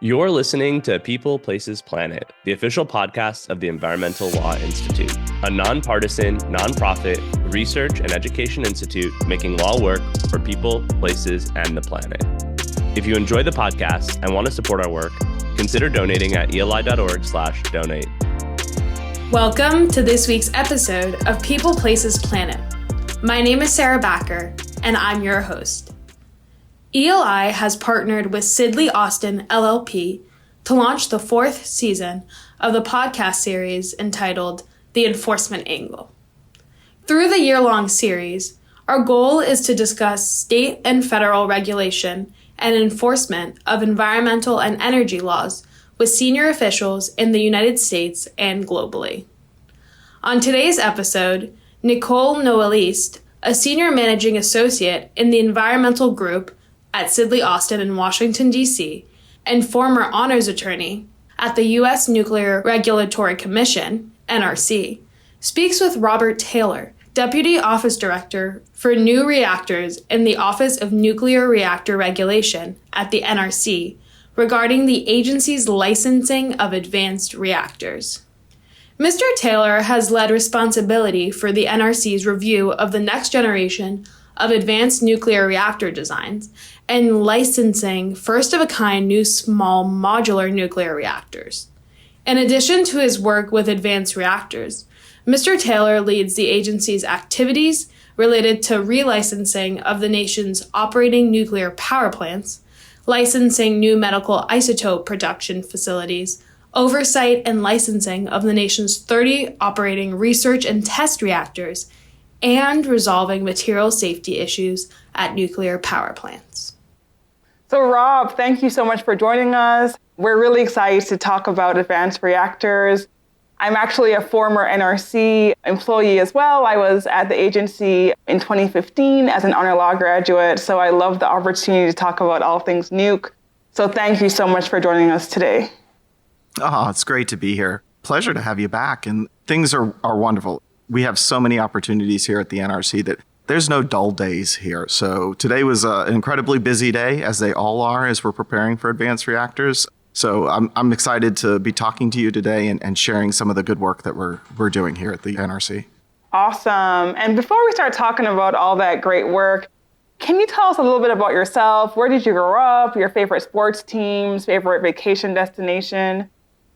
You're listening to People, Places, Planet, the official podcast of the Environmental Law Institute, a nonpartisan, nonprofit research and education institute making law work for people, places, and the planet. If you enjoy the podcast and want to support our work, consider donating at eli.org/donate. Welcome to this week's episode of People, Places, Planet. My name is Sarah Backer, and I'm your host. ELI has partnered with Sidley Austin LLP to launch the fourth season of the podcast series entitled The Enforcement Angle. Through the year-long series, our goal is to discuss state and federal regulation and enforcement of environmental and energy laws with senior officials in the United States and globally. On today's episode, Nicole Noeliste, a senior managing associate in the environmental group at Sidley Austin in Washington, D.C., and former honors attorney at the U.S. Nuclear Regulatory Commission, NRC, speaks with Robert Taylor, Deputy Office Director for New Reactors in the Office of Nuclear Reactor Regulation at the NRC, regarding the agency's licensing of advanced reactors. Mr. Taylor has led responsibility for the NRC's review of the next generation of advanced nuclear reactor designs and licensing first-of-a-kind new small modular nuclear reactors. In addition to his work with advanced reactors, Mr. Taylor leads the agency's activities related to relicensing of the nation's operating nuclear power plants, licensing new medical isotope production facilities, oversight and licensing of the nation's 30 operating research and test reactors, and resolving material safety issues at nuclear power plants. So Rob, thank you so much for joining us. We're really excited to talk about advanced reactors. I'm actually a former NRC employee as well. I was at the agency in 2015 as an honor law graduate, so I love the opportunity to talk about all things nuke. So thank you so much for joining us today. Oh, it's great to be here. Pleasure to have you back. And things are wonderful. We have so many opportunities here at the NRC that there's no dull days here. So today was an incredibly busy day, as they all are, as we're preparing for advanced reactors. So I'm excited to be talking to you today and sharing some of the good work that we're doing here at the NRC. Awesome. And before we start talking about all that great work, can you tell us a little bit about yourself? Where did you grow up? Your favorite sports teams, favorite vacation destination?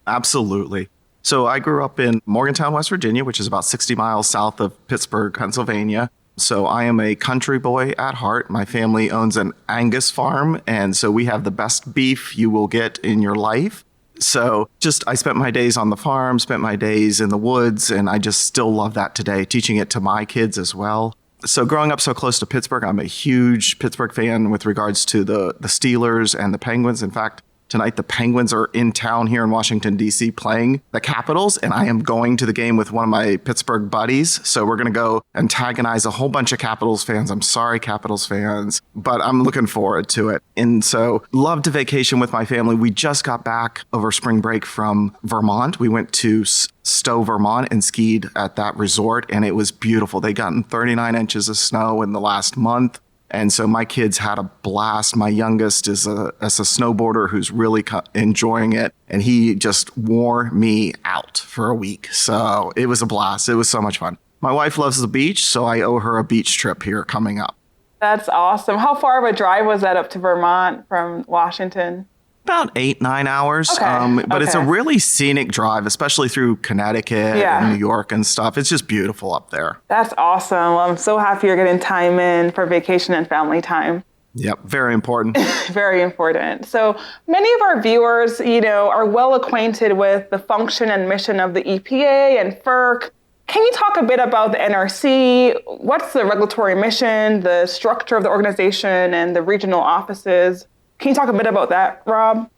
Absolutely. So I grew up in Morgantown, West Virginia, which is about 60 miles south of Pittsburgh, Pennsylvania. So I am a country boy at heart. My family owns an Angus farm, and so we have the best beef you will get in your life. So I spent my days on the farm, spent my days in the woods, and I just still love that today, teaching it to my kids as well. So growing up so close to Pittsburgh, I'm a huge Pittsburgh fan with regards to the Steelers and the Penguins. In fact, tonight, the Penguins are in town here in Washington, D.C. playing the Capitals, and I am going to the game with one of my Pittsburgh buddies. So we're going to go antagonize a whole bunch of Capitals fans. I'm sorry, Capitals fans, but I'm looking forward to it. And so love to vacation with my family. We just got back over spring break from Vermont. We went to Stowe, Vermont, and skied at that resort, and it was beautiful. They gotten 39 inches of snow in the last month. And so my kids had a blast. My youngest is a snowboarder who's really enjoying it. And he just wore me out for a week. So it was a blast. It was so much fun. My wife loves the beach, so I owe her a beach trip here coming up. That's awesome. How far of a drive was that up to Vermont from Washington? About 8-9 hours. Okay. But it's a really scenic drive, especially through Connecticut and New York and stuff. It's just beautiful up there. That's awesome. Well, I'm so happy you're getting time in for vacation and family time. Yep, very important. Very important. So many of our viewers, are well acquainted with the function and mission of the EPA and FERC. Can you talk a bit about the NRC? What's the regulatory mission, the structure of the organization, and the regional offices? Can you talk a bit about that, Rob?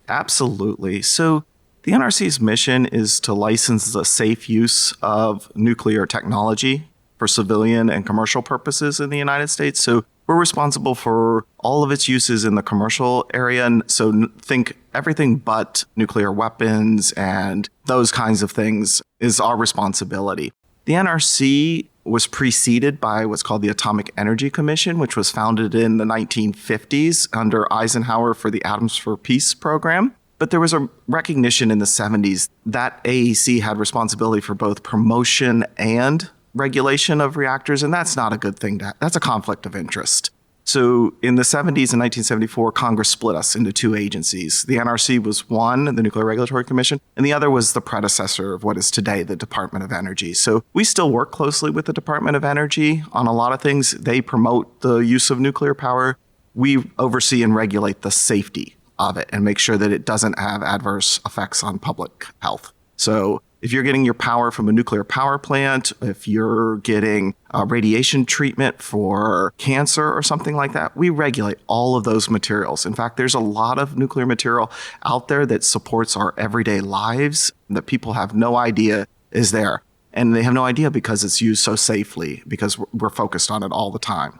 Absolutely. So the NRC's mission is to license the safe use of nuclear technology for civilian and commercial purposes in the United States. So we're responsible for all of its uses in the commercial area. And so think everything but nuclear weapons and those kinds of things is our responsibility. The NRC was preceded by what's called the Atomic Energy Commission, which was founded in the 1950s under Eisenhower for the Atoms for Peace program. But there was a recognition in the 70s that AEC had responsibility for both promotion and regulation of reactors, and that's not a good thing. That's a conflict of interest. So in the 70s, in 1974, Congress split us into two agencies. The NRC was one, the Nuclear Regulatory Commission, and the other was the predecessor of what is today the Department of Energy. So we still work closely with the Department of Energy on a lot of things. They promote the use of nuclear power. We oversee and regulate the safety of it and make sure that it doesn't have adverse effects on public health. So if you're getting your power from a nuclear power plant, if you're getting radiation treatment for cancer or something like that, we regulate all of those materials. In fact, there's a lot of nuclear material out there that supports our everyday lives that people have no idea is there. And they have no idea because it's used so safely, because we're focused on it all the time.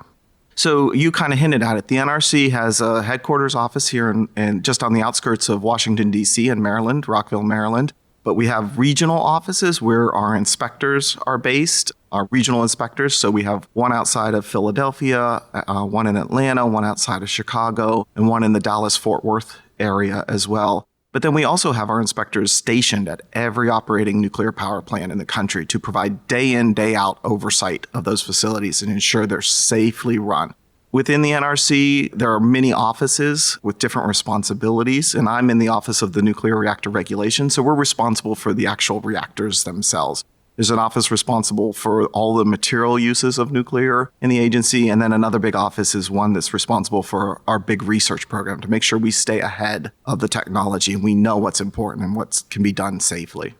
So you kind of hinted at it. The NRC has a headquarters office here in just on the outskirts of Washington, D.C. in Maryland, Rockville, Maryland. But we have regional offices where our inspectors are based, our regional inspectors. So we have one outside of Philadelphia, one in Atlanta, one outside of Chicago, and one in the Dallas-Fort Worth area as well. But then we also have our inspectors stationed at every operating nuclear power plant in the country to provide day in, day out oversight of those facilities and ensure they're safely run. Within the NRC, there are many offices with different responsibilities, and I'm in the Office of the Nuclear Reactor Regulation, so we're responsible for the actual reactors themselves. There's an office responsible for all the material uses of nuclear in the agency, and then another big office is one that's responsible for our big research program to make sure we stay ahead of the technology and we know what's important and what can be done safely.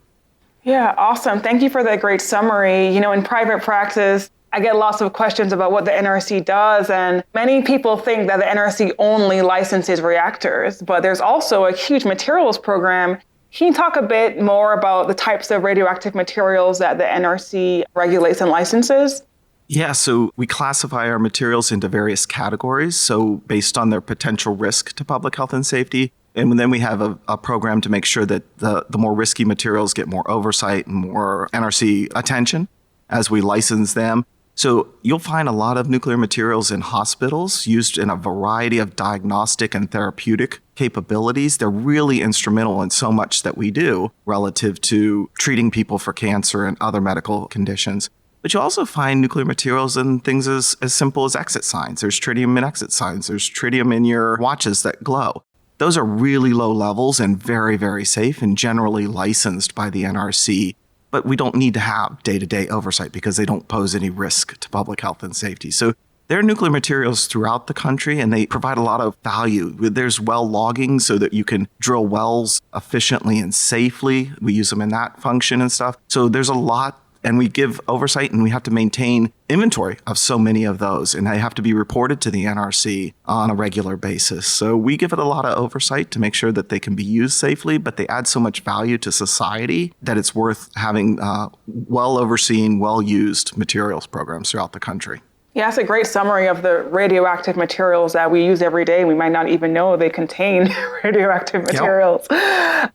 Yeah, awesome. Thank you for that great summary. In private practice, I get lots of questions about what the NRC does, and many people think that the NRC only licenses reactors, but there's also a huge materials program. Can you talk a bit more about the types of radioactive materials that the NRC regulates and licenses? Yeah, so we classify our materials into various categories, so based on their potential risk to public health and safety. And then we have a program to make sure that the more risky materials get more oversight and more NRC attention as we license them. So you'll find a lot of nuclear materials in hospitals used in a variety of diagnostic and therapeutic capabilities. They're really instrumental in so much that we do relative to treating people for cancer and other medical conditions. But you also find nuclear materials in things as simple as exit signs. There's tritium in exit signs. There's tritium in your watches that glow. Those are really low levels and very, very safe and generally licensed by the NRC. But we don't need to have day-to-day oversight because they don't pose any risk to public health and safety. So there are nuclear materials throughout the country, and they provide a lot of value. There's well logging so that you can drill wells efficiently and safely. We use them in that function and stuff. So there's a lot, and we give oversight, and we have to maintain inventory of so many of those, and they have to be reported to the NRC on a regular basis. So we give it a lot of oversight to make sure that they can be used safely, but they add so much value to society that it's worth having well-overseen, well-used materials programs throughout the country. Yeah, that's a great summary of the radioactive materials that we use every day. We might not even know they contain radioactive materials. Yep.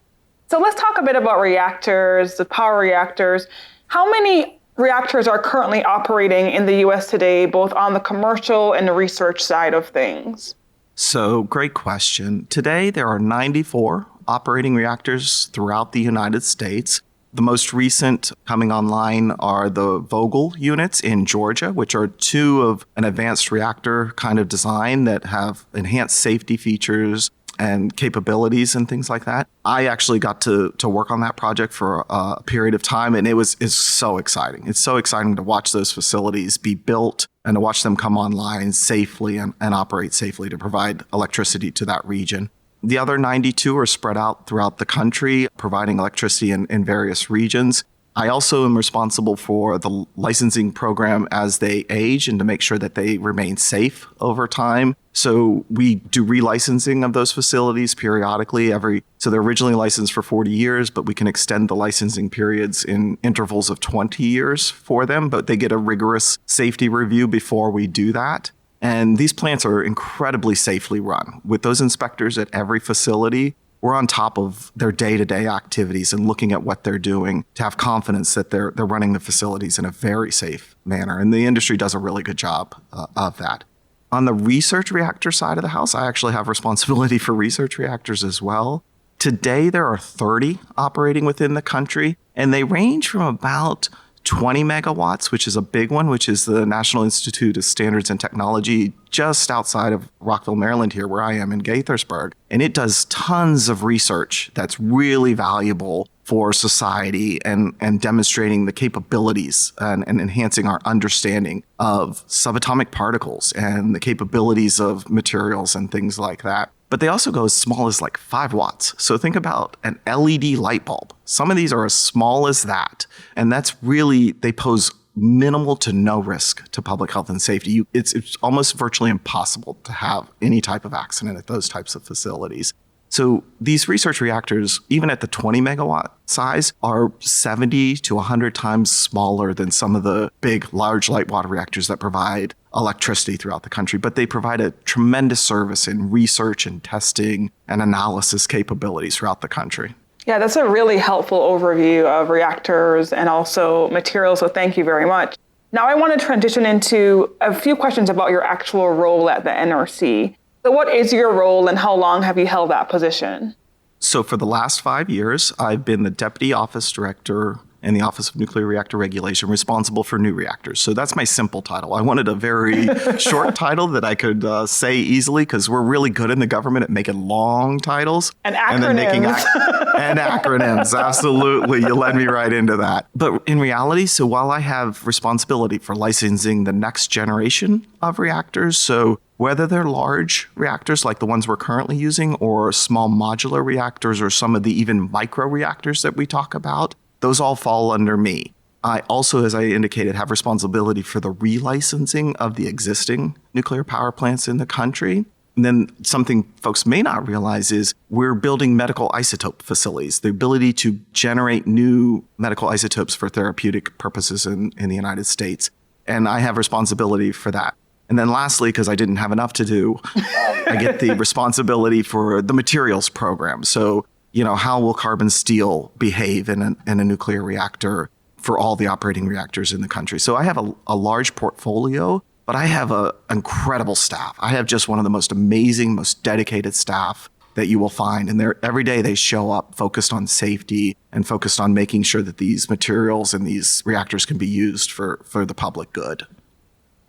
So let's talk a bit about reactors, the power reactors. How many reactors are currently operating in the U.S. today, both on the commercial and the research side of things? So, great question. Today, there are 94 operating reactors throughout the United States. The most recent coming online are the Vogtle units in Georgia, which are two of an advanced reactor kind of design that have enhanced safety features and capabilities and things like that. I actually got to work on that project for a period of time, and it's so exciting. It's so exciting to watch those facilities be built and to watch them come online safely and operate safely to provide electricity to that region. The other 92 are spread out throughout the country, providing electricity in various regions. I also am responsible for the licensing program as they age and to make sure that they remain safe over time. So we do relicensing of those facilities periodically. So they're originally licensed for 40 years, but we can extend the licensing periods in intervals of 20 years for them, but they get a rigorous safety review before we do that. And these plants are incredibly safely run. With those inspectors at every facility, we're on top of their day-to-day activities and looking at what they're doing to have confidence that they're running the facilities in a very safe manner. And the industry does a really good job of that. On the research reactor side of the house, I actually have responsibility for research reactors as well. Today, there are 30 operating within the country, and they range from about 20 megawatts, which is a big one, which is the National Institute of Standards and Technology just outside of Rockville, Maryland here, where I am in Gaithersburg. And it does tons of research that's really valuable for society and demonstrating the capabilities and enhancing our understanding of subatomic particles and the capabilities of materials and things like that. But they also go as small as like 5 watts. So think about an LED light bulb. Some of these are as small as that. And that's really, they pose minimal to no risk to public health and safety. It's almost virtually impossible to have any type of accident at those types of facilities. So these research reactors, even at the 20 megawatt size, are 70 to 100 times smaller than some of the big, large light water reactors that provide electricity throughout the country. But they provide a tremendous service in research and testing and analysis capabilities throughout the country. Yeah, that's a really helpful overview of reactors and also materials, so thank you very much. Now I want to transition into a few questions about your actual role at the NRC. So what is your role and how long have you held that position? So for the last 5 years, I've been the Deputy Office Director in the Office of Nuclear Reactor Regulation, responsible for new reactors. So that's my simple title. I wanted a very short title that I could say easily, because we're really good in the government at making long titles. And acronyms. And then making and acronyms, absolutely. You led me right into that. But in reality, so while I have responsibility for licensing the next generation of reactors, so whether they're large reactors like the ones we're currently using or small modular reactors or some of the even micro reactors that we talk about, those all fall under me. I also, as I indicated, have responsibility for the relicensing of the existing nuclear power plants in the country. And then something folks may not realize is we're building medical isotope facilities, the ability to generate new medical isotopes for therapeutic purposes in the United States. And I have responsibility for that. And then lastly, because I didn't have enough to do, I get the responsibility for the materials program. So, how will carbon steel behave in a nuclear reactor for all the operating reactors in the country? So I have a large portfolio, but I have an incredible staff. I have just one of the most amazing, most dedicated staff that you will find. And every day they show up focused on safety and focused on making sure that these materials and these reactors can be used for the public good.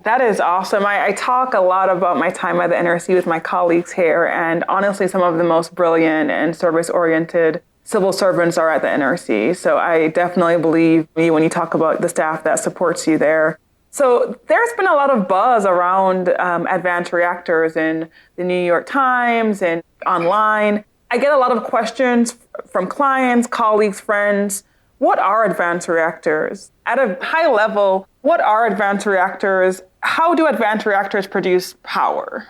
That is awesome. I talk a lot about my time at the NRC with my colleagues here, and honestly, some of the most brilliant and service-oriented civil servants are at the NRC. So I definitely believe me when you talk about the staff that supports you there. So there's been a lot of buzz around advanced reactors in the New York Times and online. I get a lot of questions from clients, colleagues, friends. What are advanced reactors? At a high level, what are advanced reactors? How do advanced reactors produce power?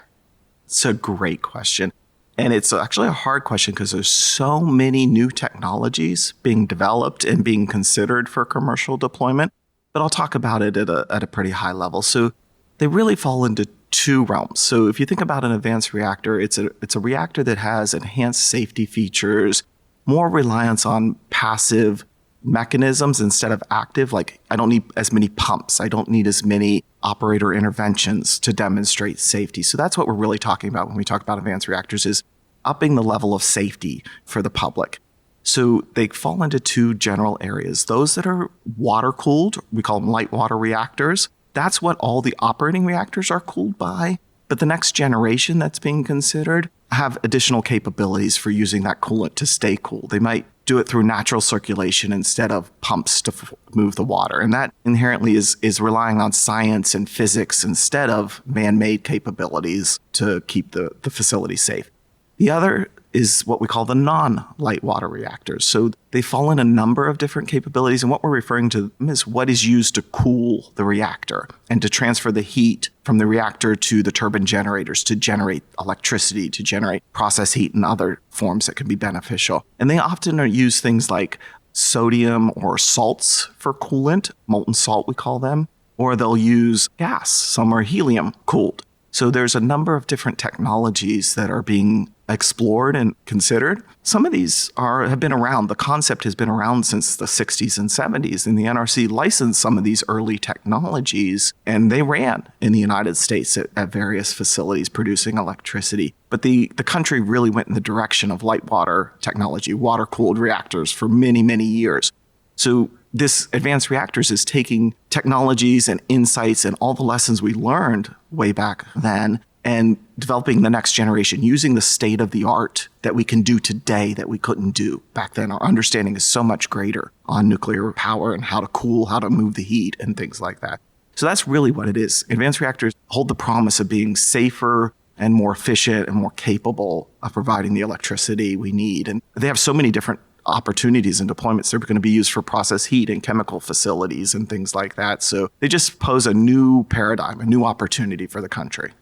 It's a great question. And it's actually a hard question because there's so many new technologies being developed and being considered for commercial deployment. But I'll talk about it at a pretty high level. So they really fall into two realms. So if you think about an advanced reactor, it's a reactor that has enhanced safety features, more reliance on passive mechanisms instead of active. Like, I don't need as many pumps. I don't need as many operator interventions to demonstrate safety. So that's what we're really talking about when we talk about advanced reactors, is upping the level of safety for the public. So they fall into two general areas. Those that are water cooled, we call them light water reactors. That's what all the operating reactors are cooled by. But the next generation that's being considered have additional capabilities for using that coolant to stay cool. They might do it through natural circulation instead of pumps to move the water. And that inherently is relying on science and physics instead of man-made capabilities to keep the facility safe. The other is what we call the non-light water reactors. So they fall in a number of different capabilities, and what we're referring to is what is used to cool the reactor and to transfer the heat from the reactor to the turbine generators to generate electricity, to generate process heat and other forms that can be beneficial. And they often use things like sodium or salts for coolant, molten salt we call them, or they'll use gas. Some are helium cooled. So there's a number of different technologies that are being explored and considered. Some of these have been around. The concept has been around since the 60s and 70s, and the NRC licensed some of these early technologies, and they ran in the United States at various facilities producing electricity. But the country really went in the direction of light water technology, water-cooled reactors for many, many years. So this advanced reactors is taking technologies and insights and all the lessons we learned way back then and developing the next generation, using the state of the art that we can do today that we couldn't do back then. Our understanding is so much greater on nuclear power and how to cool, how to move the heat and things like that. So that's really what it is. Advanced reactors hold the promise of being safer and more efficient and more capable of providing the electricity we need. And they have so many different opportunities and deployments. They're going to be used for process heat and chemical facilities and things like that. So they just pose a new paradigm, a new opportunity for the country.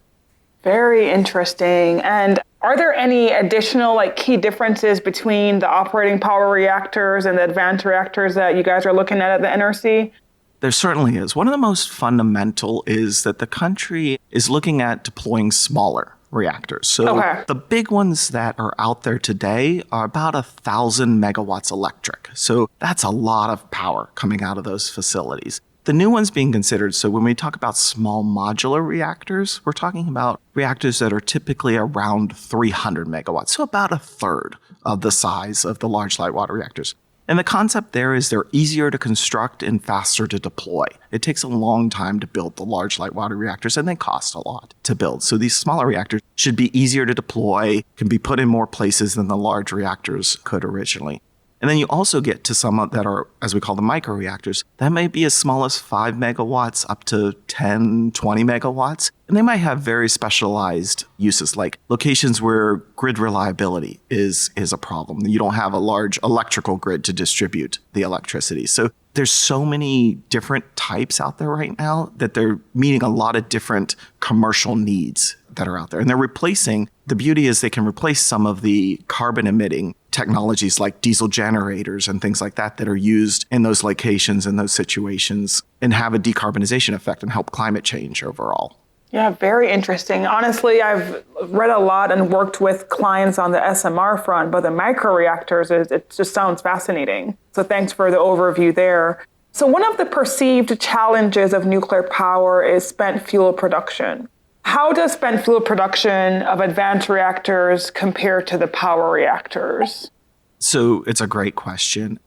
Very interesting. And are there any additional key differences between the operating power reactors and the advanced reactors that you guys are looking at the NRC? There certainly is. One of the most fundamental is that the country is looking at deploying smaller reactors. So the big ones that are out there today are about 1,000 megawatts electric. So that's a lot of power coming out of those facilities. The new ones being considered, so when we talk about small modular reactors, we're talking about reactors that are typically around 300 megawatts, so about a third of the size of the large light water reactors. And the concept there is they're easier to construct and faster to deploy. It takes a long time to build the large light water reactors, and they cost a lot to build. So these smaller reactors should be easier to deploy, can be put in more places than the large reactors could originally. And then you also get to some that are, as we call them, microreactors. That may be as small as 5 megawatts up to 10, 20 megawatts. And they might have very specialized uses, like locations where grid reliability is a problem. You don't have a large electrical grid to distribute the electricity. So there's so many different types out there right now that they're meeting a lot of different commercial needs that are out there. And they're replacing, the beauty is they can replace some of the carbon emitting technologies like diesel generators and things like that that are used in those locations and those situations and have a decarbonization effect and help climate change overall. Yeah, very interesting. Honestly, I've read a lot and worked with clients on the SMR front, but the microreactors, it just sounds fascinating. So thanks for the overview there. So one of the perceived challenges of nuclear power is spent fuel production. How does spent fuel production of advanced reactors compare to the power reactors? So it's a great question.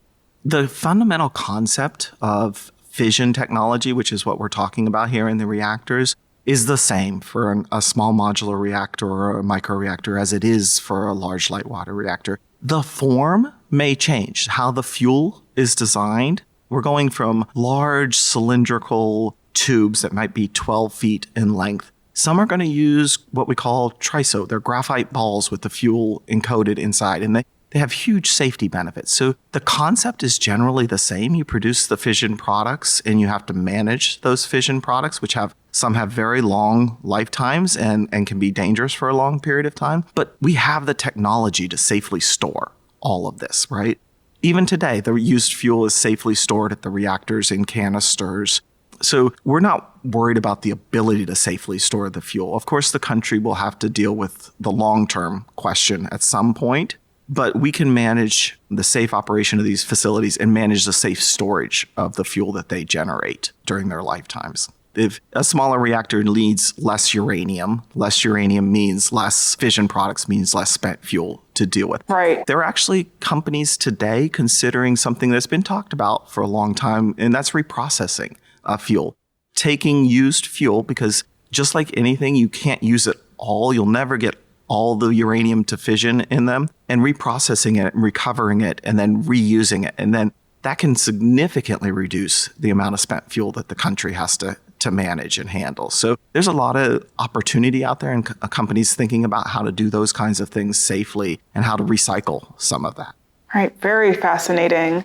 The fundamental concept of fission technology, which is what we're talking about here in the reactors, is the same for a small modular reactor or a microreactor as it is for a large light water reactor. The form may change, how the fuel is designed. We're going from large cylindrical tubes that might be 12 feet in length. Some are going to use what we call TRISO. They're graphite balls with the fuel encoded inside, and they have huge safety benefits. So the concept is generally the same. You produce the fission products, and you have to manage those fission products, which some have very long lifetimes and can be dangerous for a long period of time. But we have the technology to safely store all of this, right? Even today, the used fuel is safely stored at the reactors in canisters. So we're not worried about the ability to safely store the fuel. Of course, the country will have to deal with the long-term question at some point, but we can manage the safe operation of these facilities and manage the safe storage of the fuel that they generate during their lifetimes. If a smaller reactor needs less uranium means less fission products, means less spent fuel to deal with. Right. There are actually companies today considering something that's been talked about for a long time, and that's reprocessing fuel. Taking used fuel, because just like anything, you can't use it all. You'll never get all the uranium to fission in them, and reprocessing it and recovering it and then reusing it. And then that can significantly reduce the amount of spent fuel that the country has to manage and handle. So there's a lot of opportunity out there and companies thinking about how to do those kinds of things safely and how to recycle some of that. Right. Very fascinating.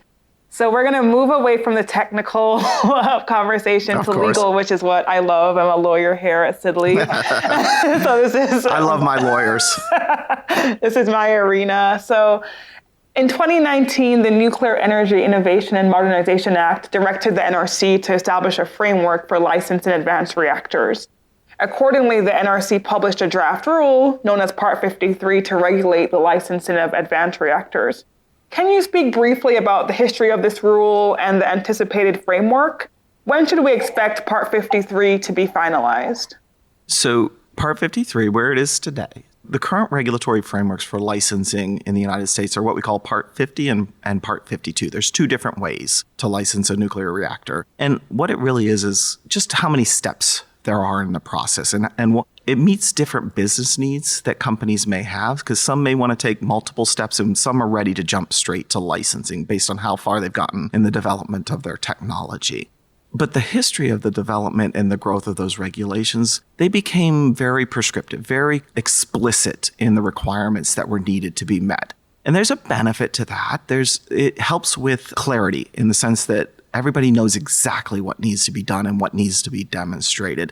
So we're going to move away from the technical conversation to legal, which is what I love. I'm a lawyer here at Sidley. So I love my lawyers. This is my arena. So in 2019, the Nuclear Energy Innovation and Modernization Act directed the NRC to establish a framework for licensed and advanced reactors. Accordingly, the NRC published a draft rule known as Part 53 to regulate the licensing of advanced reactors. Can you speak briefly about the history of this rule and the anticipated framework? When should we expect Part 53 to be finalized? So Part 53, where it is today, the current regulatory frameworks for licensing in the United States are what we call Part 50 and Part 52. There's two different ways to license a nuclear reactor. And what it really is just how many steps there are in the process. And it meets different business needs that companies may have, because some may want to take multiple steps and some are ready to jump straight to licensing based on how far they've gotten in the development of their technology. But the history of the development and the growth of those regulations, they became very prescriptive, very explicit in the requirements that were needed to be met. And there's a benefit to that. It helps with clarity in the sense that everybody knows exactly what needs to be done and what needs to be demonstrated.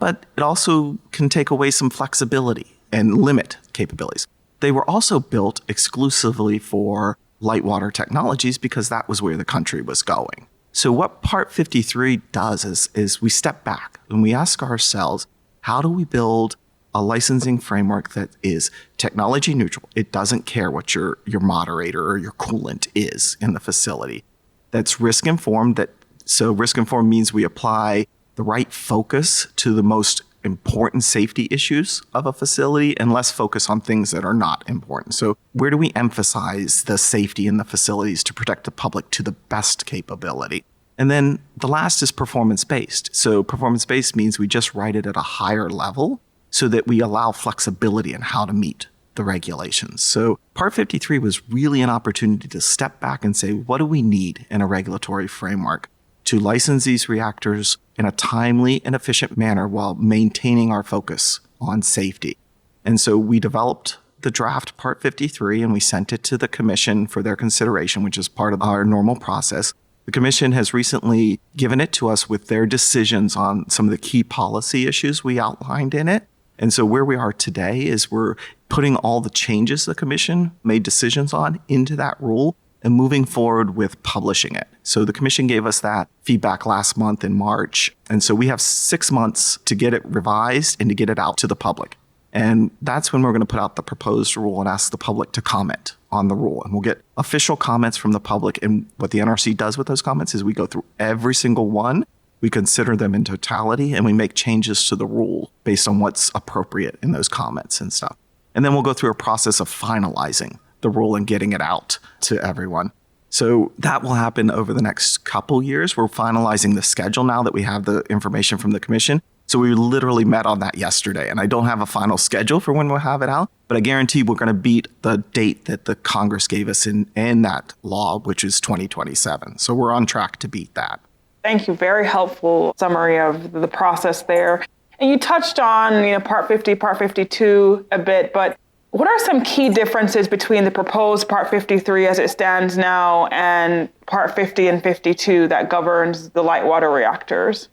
But it also can take away some flexibility and limit capabilities. They were also built exclusively for light water technologies because that was where the country was going. So what Part 53 does is we step back and we ask ourselves, how do we build a licensing framework that is technology neutral? It doesn't care what your moderator or your coolant is in the facility. That's risk informed. So risk informed means we apply the right focus to the most important safety issues of a facility and less focus on things that are not important. So where do we emphasize the safety in the facilities to protect the public to the best capability? And then the last is performance-based. So performance-based means we just write it at a higher level so that we allow flexibility in how to meet the regulations. So Part 53 was really an opportunity to step back and say, what do we need in a regulatory framework to license these reactors in a timely and efficient manner while maintaining our focus on safety? And so we developed the draft Part 53 and we sent it to the Commission for their consideration, which is part of our normal process. The Commission has recently given it to us with their decisions on some of the key policy issues we outlined in it. And so where we are today is we're putting all the changes the Commission made decisions on into that rule and moving forward with publishing it. So the Commission gave us that feedback last month in March. And so we have 6 months to get it revised and to get it out to the public. And that's when we're going to put out the proposed rule and ask the public to comment on the rule. And we'll get official comments from the public. And what the NRC does with those comments is we go through every single one, we consider them in totality, and we make changes to the rule based on what's appropriate in those comments and stuff. And then we'll go through a process of finalizing the rule and getting it out to everyone. So that will happen over the next couple years. We're finalizing the schedule now that we have the information from the Commission. So we literally met on that yesterday, and I don't have a final schedule for when we'll have it out, but I guarantee we're going to beat the date that the Congress gave us in that law, which is 2027. So we're on track to beat that. Thank you. Very helpful summary of the process there. And you touched on, Part 50, Part 52 a bit, but what are some key differences between the proposed Part 53 as it stands now and Part 50 and 52 that governs the light water reactors?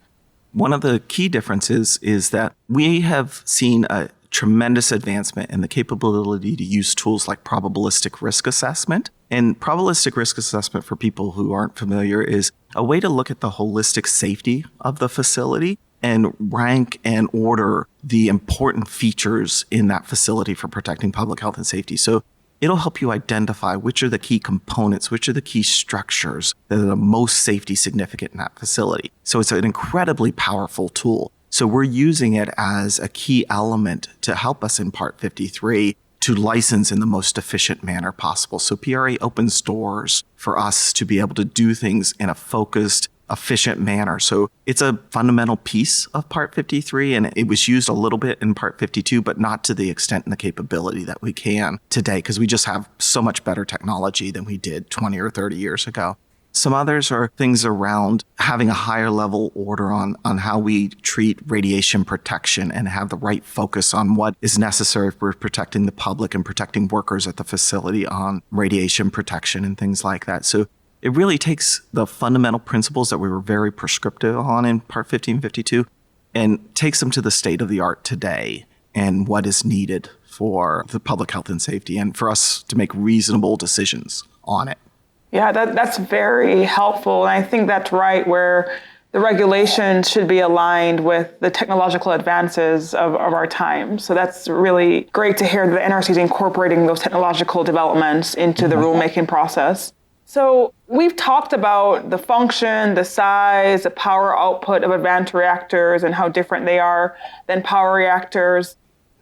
One of the key differences is that we have seen a tremendous advancement in the capability to use tools like probabilistic risk assessment. And probabilistic risk assessment, for people who aren't familiar, is a way to look at the holistic safety of the facility and rank and order the important features in that facility for protecting public health and safety. So it'll help you identify which are the key components, which are the key structures that are the most safety significant in that facility. So it's an incredibly powerful tool. So we're using it as a key element to help us in Part 53 to license in the most efficient manner possible. So PRA opens doors for us to be able to do things in a focused, efficient manner. So it's a fundamental piece of Part 53, and it was used a little bit in Part 52, but not to the extent and the capability that we can today, because we just have so much better technology than we did 20 or 30 years ago. Some others are things around having a higher level order on how we treat radiation protection and have the right focus on what is necessary for protecting the public and protecting workers at the facility on radiation protection and things like that. So it really takes the fundamental principles that we were very prescriptive on in Part 50 and 52 and takes them to the state of the art today and what is needed for the public health and safety and for us to make reasonable decisions on it. Yeah, that's very helpful. And I think that's right, where the regulations should be aligned with the technological advances of our time. So that's really great to hear that the NRC is incorporating those technological developments into the rulemaking process. So we've talked about the function, the size, the power output of advanced reactors and how different they are than power reactors.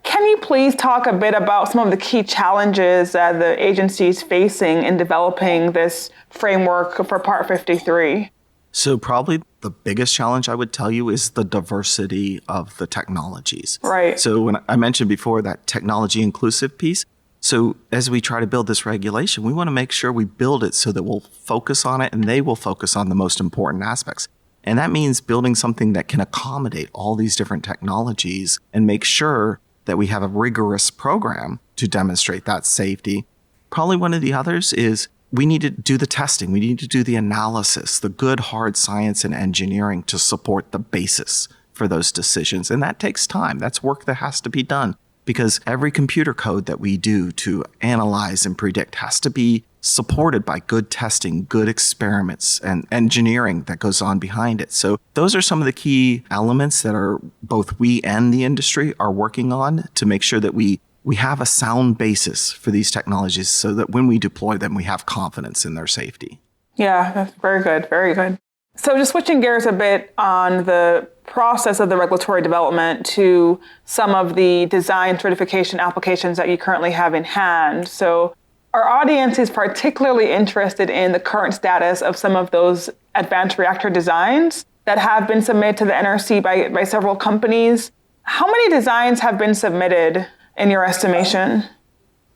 Can you please talk a bit about some of the key challenges that the agency is facing in developing this framework for Part 53? So probably the biggest challenge I would tell you is the diversity of the technologies. Right. So when I mentioned before that technology inclusive piece, so as we try to build this regulation, we want to make sure we build it so that we'll focus on it and they will focus on the most important aspects. And that means building something that can accommodate all these different technologies and make sure that we have a rigorous program to demonstrate that safety. Probably one of the others is we need to do the testing. We need to do the analysis, the good hard science and engineering to support the basis for those decisions. And that takes time. That's work that has to be done because every computer code that we do to analyze and predict has to be supported by good testing, good experiments, and engineering that goes on behind it. So those are some of the key elements that are both we and the industry are working on to make sure that we have a sound basis for these technologies so that when we deploy them, we have confidence in their safety. Yeah, that's very good. Very good. So just switching gears a bit on the process of the regulatory development to some of the design certification applications that you currently have in hand. So our audience is particularly interested in the current status of some of those advanced reactor designs that have been submitted to the NRC by several companies. How many designs have been submitted in your estimation?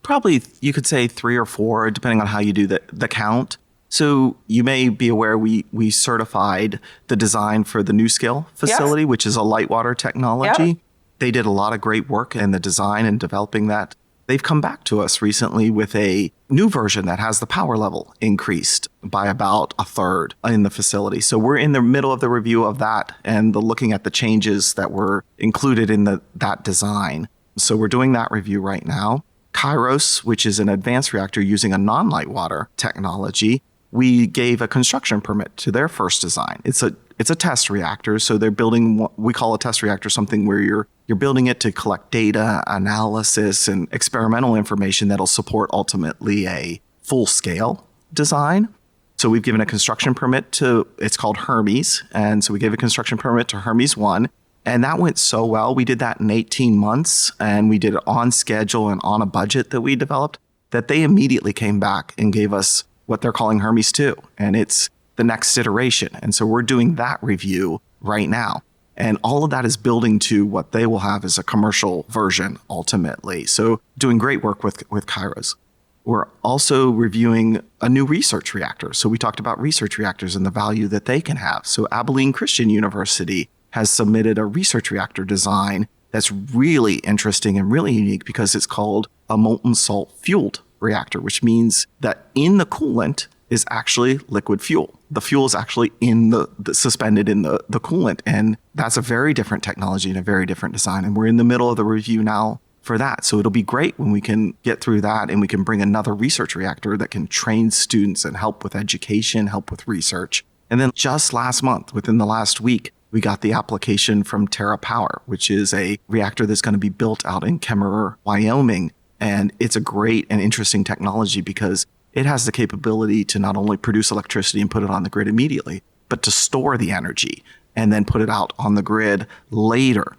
Probably you could say 3 or 4, depending on how you do the count. So you may be aware we certified the design for the NuScale facility, which is a light water technology. Yep. They did a lot of great work in the design and developing that. They've come back to us recently with a new version that has the power level increased by about a third in the facility. So we're in the middle of the review of that and looking at the changes that were included in that design. So we're doing that review right now. Kairos, which is an advanced reactor using a non-light water technology, we gave a construction permit to their first design. It's a test reactor, so they're building what we call a test reactor, something where you're building it to collect data, analysis, and experimental information that'll support ultimately a full-scale design. So we've given a construction permit it's called Hermes, and so we gave a construction permit to Hermes 1, and that went so well. We did that in 18 months, and we did it on schedule and on a budget that we developed, that they immediately came back and gave us what they're calling Hermes 2, and it's the next iteration. And so we're doing that review right now. And all of that is building to what they will have as a commercial version ultimately. So doing great work with Kairos. We're also reviewing a new research reactor. So we talked about research reactors and the value that they can have. So Abilene Christian University has submitted a research reactor design that's really interesting and really unique because it's called a molten salt fueled reactor, which means that in the coolant is actually liquid fuel. The fuel is actually in the suspended in the coolant. And that's a very different technology and a very different design. And we're in the middle of the review now for that. So it'll be great when we can get through that and we can bring another research reactor that can train students and help with education, help with research. And then just last month, within the last week, we got the application from TerraPower, which is a reactor that's going to be built out in Kemmerer, Wyoming. And it's a great and interesting technology because it has the capability to not only produce electricity and put it on the grid immediately, but to store the energy and then put it out on the grid later,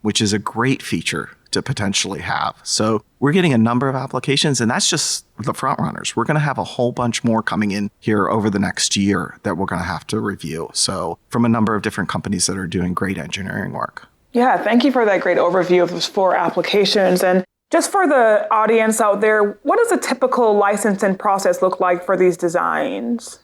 which is a great feature to potentially have. So we're getting a number of applications, and that's just the front runners. We're going to have a whole bunch more coming in here over the next year that we're going to have to review. So from a number of different companies that are doing great engineering work. Yeah, thank you for that great overview of those 4 applications. And just for the audience out there, what does a typical licensing process look like for these designs?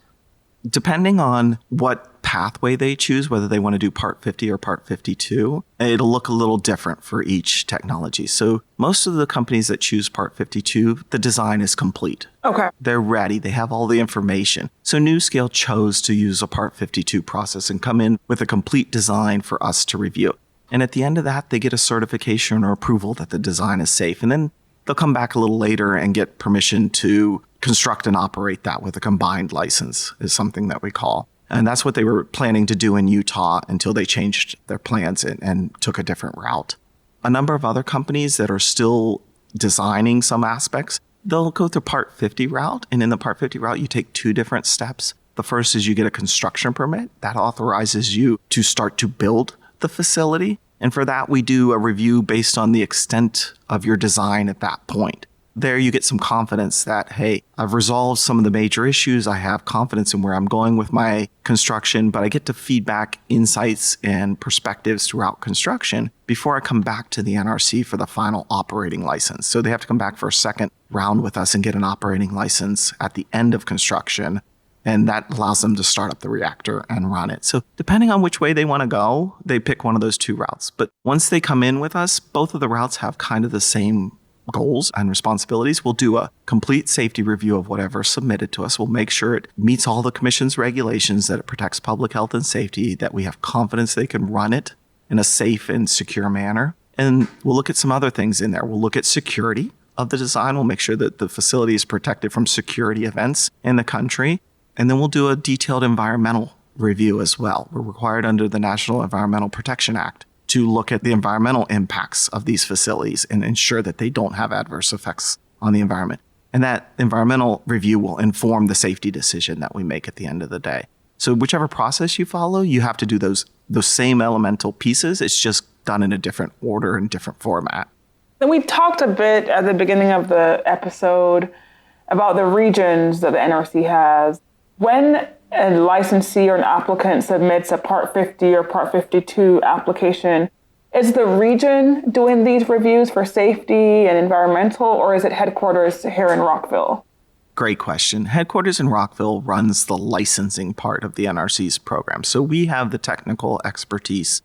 Depending on what pathway they choose, whether they want to do Part 50 or Part 52, it'll look a little different for each technology. So most of the companies that choose Part 52, the design is complete. Okay. They're ready. They have all the information. So NuScale chose to use a Part 52 process and come in with a complete design for us to review. And at the end of that, they get a certification or approval that the design is safe. And then they'll come back a little later and get permission to construct and operate that with a combined license is something that we call. And that's what they were planning to do in Utah until they changed their plans and took a different route. A number of other companies that are still designing some aspects, they'll go the Part 50 route. And in the Part 50 route, you take two different steps. The first is you get a construction permit that authorizes you to start to build the facility. And for that, we do a review based on the extent of your design at that point. There you get some confidence that, hey, I've resolved some of the major issues. I have confidence in where I'm going with my construction, but I get to feedback insights and perspectives throughout construction before I come back to the NRC for the final operating license. So they have to come back for a second round with us and get an operating license at the end of construction. And that allows them to start up the reactor and run it. So depending on which way they want to go, they pick one of those two routes. But once they come in with us, both of the routes have kind of the same goals and responsibilities. We'll do a complete safety review of whatever's submitted to us. We'll make sure it meets all the commission's regulations, that it protects public health and safety, that we have confidence they can run it in a safe and secure manner. And we'll look at some other things in there. We'll look at security of the design. We'll make sure that the facility is protected from security events in the country. And then we'll do a detailed environmental review as well. We're required under the National Environmental Protection Act to look at the environmental impacts of these facilities and ensure that they don't have adverse effects on the environment. And that environmental review will inform the safety decision that we make at the end of the day. So whichever process you follow, you have to do those same elemental pieces. It's just done in a different order and different format. Then we talked a bit at the beginning of the episode about the regions that the NRC has. When a licensee or an applicant submits a Part 50 or Part 52 application, is the region doing these reviews for safety and environmental, or is it headquarters here in Rockville? Great question. Headquarters in Rockville runs the licensing part of the NRC's program. So we have the technical expertise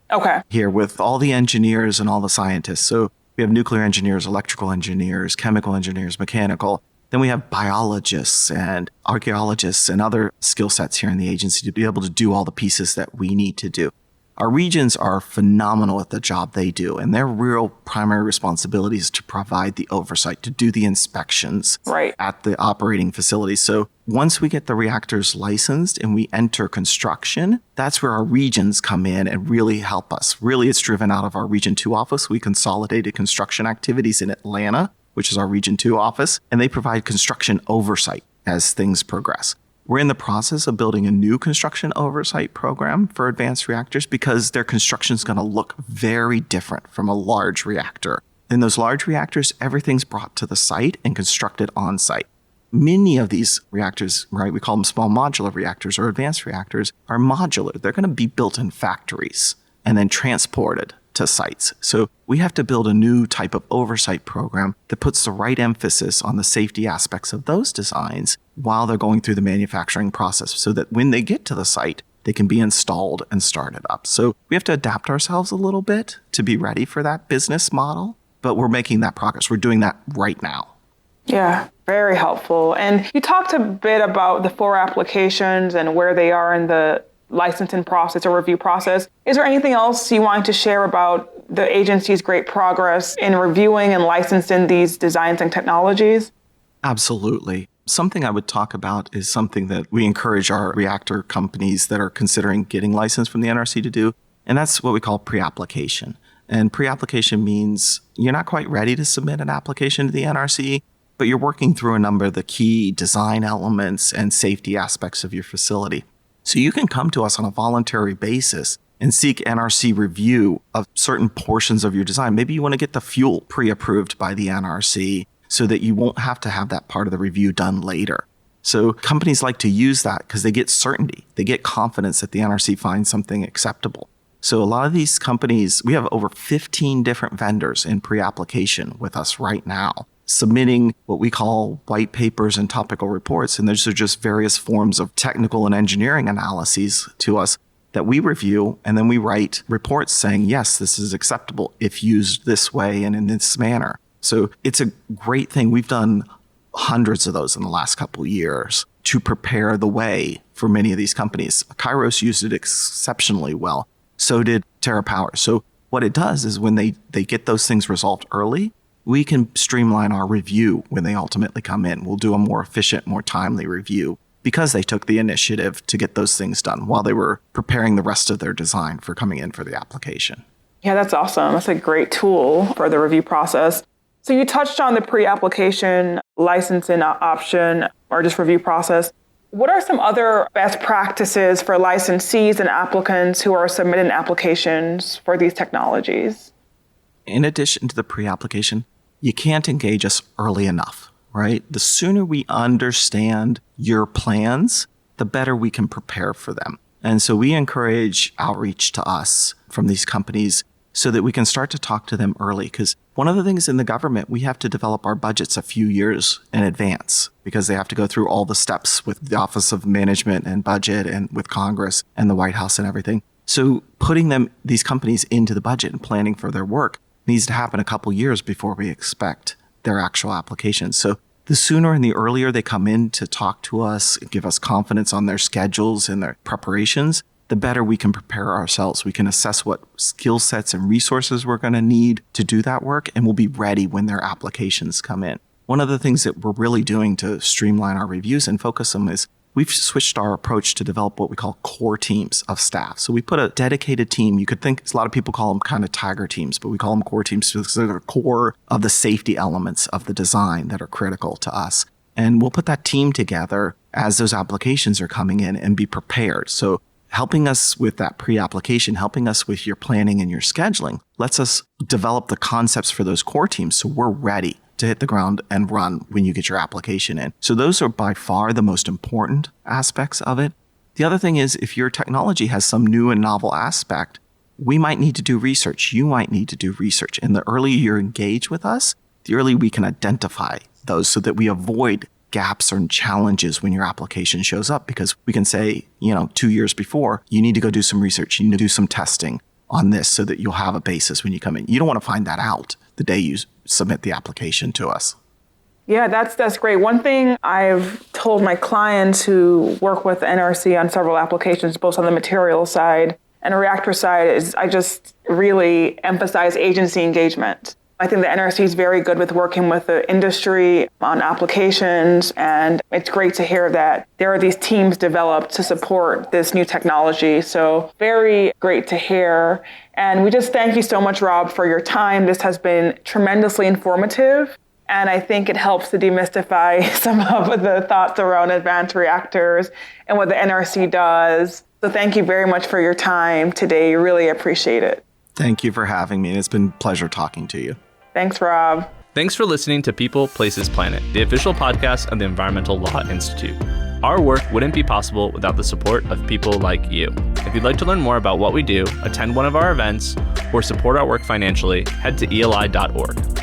here with all the engineers and all the scientists. So we have nuclear engineers, electrical engineers, chemical engineers, mechanical. Then we have biologists and archaeologists and other skill sets here in the agency to be able to do all the pieces that we need to do. Our regions are phenomenal at the job they do, and their real primary responsibility is to provide the oversight, to do the inspections at the operating facilities. So once we get the reactors licensed and we enter construction, that's where our regions come in and really help us. Really, it's driven out of our Region 2 office. We consolidated construction activities in Atlanta, which is our Region 2 office, and they provide construction oversight as things progress. We're in the process of building a new construction oversight program for advanced reactors because their construction is going to look very different from a large reactor. In those large reactors, everything's brought to the site and constructed on site. Many of these reactors, right, we call them small modular reactors or advanced reactors, are modular. They're going to be built in factories and then transported to sites. So we have to build a new type of oversight program that puts the right emphasis on the safety aspects of those designs while they're going through the manufacturing process so that when they get to the site, they can be installed and started up. So we have to adapt ourselves a little bit to be ready for that business model, but we're making that progress. We're doing that right now. Yeah, very helpful. And you talked a bit about the 4 applications and where they are in the licensing process or review process. Is there anything else you want to share about the agency's great progress in reviewing and licensing these designs and technologies? Absolutely. Something I would talk about is something that we encourage our reactor companies that are considering getting licensed from the NRC to do, and that's what we call preapplication. And preapplication means you're not quite ready to submit an application to the NRC, but you're working through a number of the key design elements and safety aspects of your facility. So you can come to us on a voluntary basis and seek NRC review of certain portions of your design. Maybe you want to get the fuel pre-approved by the NRC so that you won't have to have that part of the review done later. So companies like to use that because they get certainty. They get confidence that the NRC finds something acceptable. So a lot of these companies, we have over 15 different vendors in pre-application with us right now, submitting what we call white papers and topical reports. And those are just various forms of technical and engineering analyses to us that we review. And then we write reports saying, yes, this is acceptable if used this way and in this manner. So it's a great thing. We've done hundreds of those in the last couple of years to prepare the way for many of these companies. Kairos used it exceptionally well. So did TerraPower. So what it does is when they get those things resolved early, we can streamline our review when they ultimately come in. We'll do a more efficient, more timely review because they took the initiative to get those things done while they were preparing the rest of their design for coming in for the application. Yeah, that's awesome. That's a great tool for the review process. So you touched on the pre-application licensing option or just review process. What are some other best practices for licensees and applicants who are submitting applications for these technologies? In addition to the pre-application, you can't engage us early enough, right? The sooner we understand your plans, the better we can prepare for them. And so we encourage outreach to us from these companies so that we can start to talk to them early. Because one of the things in the government, we have to develop our budgets a few years in advance because they have to go through all the steps with the Office of Management and Budget and with Congress and the White House and everything. So putting these companies into the budget and planning for their work needs to happen a couple years before we expect their actual applications. So the sooner and the earlier they come in to talk to us, give us confidence on their schedules and their preparations, the better we can prepare ourselves. We can assess what skill sets and resources we're going to need to do that work, and we'll be ready when their applications come in. One of the things that we're really doing to streamline our reviews and focus them is we've switched our approach to develop what we call core teams of staff. So we put a dedicated team. You could think, a lot of people call them kind of tiger teams, but we call them core teams because they're the core of the safety elements of the design that are critical to us. And we'll put that team together as those applications are coming in and be prepared. So helping us with that pre-application, helping us with your planning and your scheduling, lets us develop the concepts for those core teams so we're ready to hit the ground and run when you get your application in. So those are by far the most important aspects of it. The other thing is if your technology has some new and novel aspect, we might need to do research. You might need to do research. And the earlier you're engaged with us, the earlier we can identify those so that we avoid gaps or challenges when your application shows up, because we can say, 2 years before, you need to go do some research, you need to do some testing on this so that you'll have a basis when you come in. You don't want to find that out the day you submit the application to us. Yeah, that's great. One thing I've told my clients who work with NRC on several applications, both on the material side and the reactor side, is I just really emphasize agency engagement. I think the NRC is very good with working with the industry on applications, and it's great to hear that there are these teams developed to support this new technology. So very great to hear. And we just thank you so much, Rob, for your time. This has been tremendously informative, and I think it helps to demystify some of the thoughts around advanced reactors and what the NRC does. So thank you very much for your time today. Really appreciate it. Thank you for having me. It's been a pleasure talking to you. Thanks, Rob. Thanks for listening to People, Places, Planet, the official podcast of the Environmental Law Institute. Our work wouldn't be possible without the support of people like you. If you'd like to learn more about what we do, attend one of our events, or support our work financially, head to eli.org.